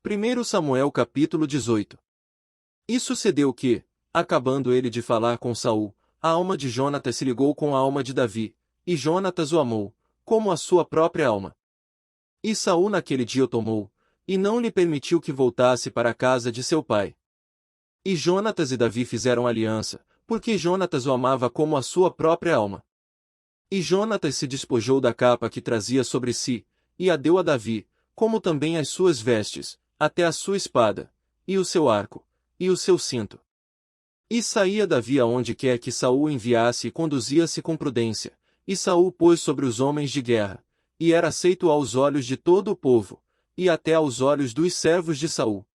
1 Samuel capítulo 18. E sucedeu que, acabando ele de falar com Saul, a alma de Jonatas se ligou com a alma de Davi, e Jonatas o amou, como a sua própria alma. E Saul naquele dia o tomou, e não lhe permitiu que voltasse para a casa de seu pai. E Jonatas e Davi fizeram aliança, porque Jonatas o amava como a sua própria alma. E Jonatas se despojou da capa que trazia sobre si, e a deu a Davi, como também as suas vestes, até a sua espada, e o seu arco, e o seu cinto. E saía Davi aonde quer que Saul o enviasse e conduzia-se com prudência, e Saul pôs sobre os homens de guerra, e era aceito aos olhos de todo o povo, e até aos olhos dos servos de Saul.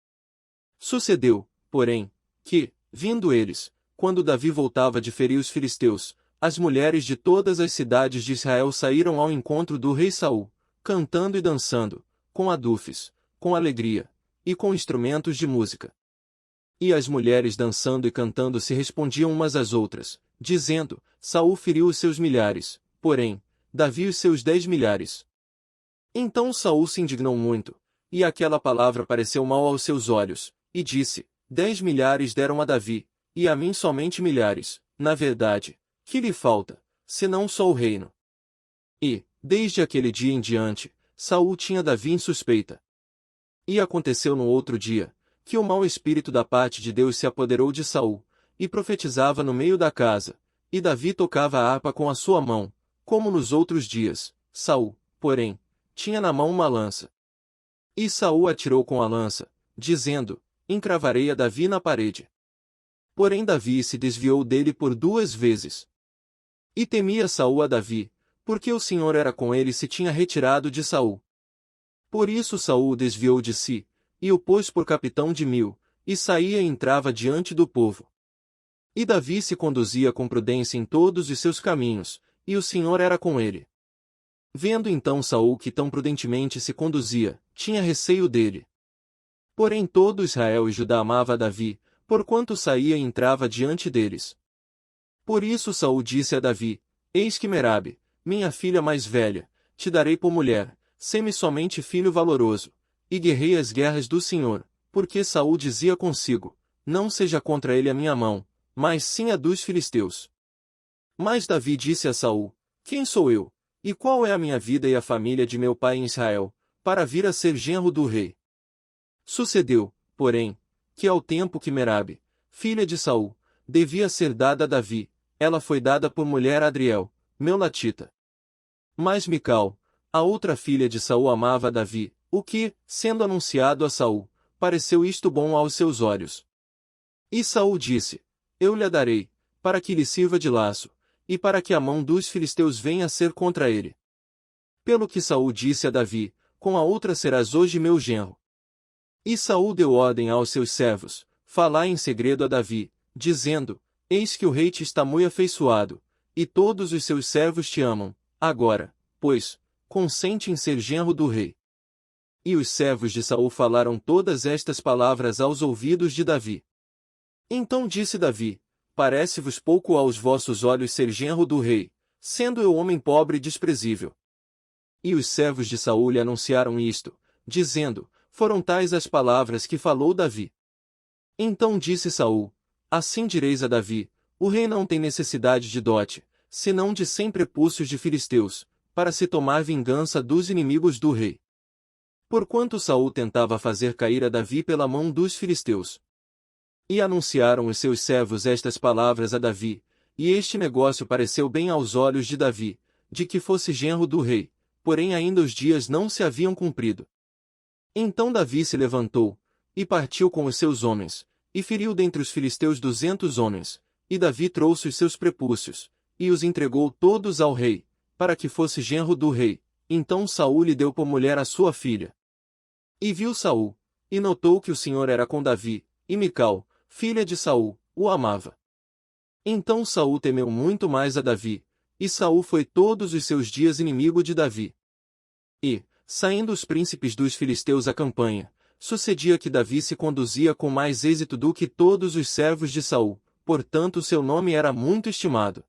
Sucedeu, porém, que, vindo eles, quando Davi voltava de ferir os filisteus, as mulheres de todas as cidades de Israel saíram ao encontro do rei Saul, cantando e dançando, com adufes, com alegria, e com instrumentos de música. E as mulheres dançando e cantando se respondiam umas às outras, dizendo, Saul feriu os seus milhares, porém, Davi os seus 10 milhares. Então Saul se indignou muito, e aquela palavra pareceu mal aos seus olhos, e disse, 10 milhares deram a Davi, e a mim somente milhares, na verdade, que lhe falta, senão só o reino? E, desde aquele dia em diante, Saul tinha Davi em suspeita. E aconteceu no outro dia, que o mau espírito da parte de Deus se apoderou de Saul, e profetizava no meio da casa, e Davi tocava a harpa com a sua mão, como nos outros dias. Saul, porém, tinha na mão uma lança. E Saul atirou com a lança, dizendo, encravarei a Davi na parede. Porém Davi se desviou dele por 2 vezes. E temia Saul a Davi, porque o Senhor era com ele e se tinha retirado de Saul. Por isso Saul o desviou de si, e o pôs por capitão de 1000, e saía e entrava diante do povo. E Davi se conduzia com prudência em todos os seus caminhos, e o Senhor era com ele. Vendo então Saul que tão prudentemente se conduzia, tinha receio dele. Porém todo Israel e Judá amava a Davi, porquanto saía e entrava diante deles. Por isso Saul disse a Davi, eis que Merabe, minha filha mais velha, te darei por mulher, sê-me somente filho valoroso, e guerrei as guerras do Senhor, porque Saul dizia consigo, não seja contra ele a minha mão, mas sim a dos filisteus. Mas Davi disse a Saul, quem sou eu, e qual é a minha vida e a família de meu pai em Israel, para vir a ser genro do rei? Sucedeu, porém, que ao tempo que Merabe, filha de Saul, devia ser dada a Davi, ela foi dada por mulher a Adriel, Meolatita. Mas Mical, a outra filha de Saul amava a Davi, o que, sendo anunciado a Saul, pareceu isto bom aos seus olhos. E Saul disse, eu lhe a darei, para que lhe sirva de laço, e para que a mão dos filisteus venha a ser contra ele. Pelo que Saul disse a Davi, com a outra serás hoje meu genro. E Saul deu ordem aos seus servos, falai em segredo a Davi, dizendo, eis que o rei te está muito afeiçoado, e todos os seus servos te amam, agora, pois, consente em ser genro do rei. E os servos de Saul falaram todas estas palavras aos ouvidos de Davi. Então disse Davi, parece-vos pouco aos vossos olhos ser genro do rei, sendo eu homem pobre e desprezível. E os servos de Saul lhe anunciaram isto, dizendo, foram tais as palavras que falou Davi. Então disse Saul, assim direis a Davi, o rei não tem necessidade de dote, senão de 100 prepúcios de filisteus, para se tomar vingança dos inimigos do rei. Porquanto Saul tentava fazer cair a Davi pela mão dos filisteus. E anunciaram os seus servos estas palavras a Davi, e este negócio pareceu bem aos olhos de Davi, de que fosse genro do rei, porém ainda os dias não se haviam cumprido. Então Davi se levantou, e partiu com os seus homens, e feriu dentre os filisteus 200 homens, e Davi trouxe os seus prepúcios, e os entregou todos ao rei, para que fosse genro do rei. Então Saul lhe deu por mulher a sua filha. E viu Saul, e notou que o Senhor era com Davi, e Mical, filha de Saul, o amava. Então Saul temeu muito mais a Davi, e Saul foi todos os seus dias inimigo de Davi. E, saindo os príncipes dos filisteus à campanha, sucedia que Davi se conduzia com mais êxito do que todos os servos de Saul, portanto seu nome era muito estimado.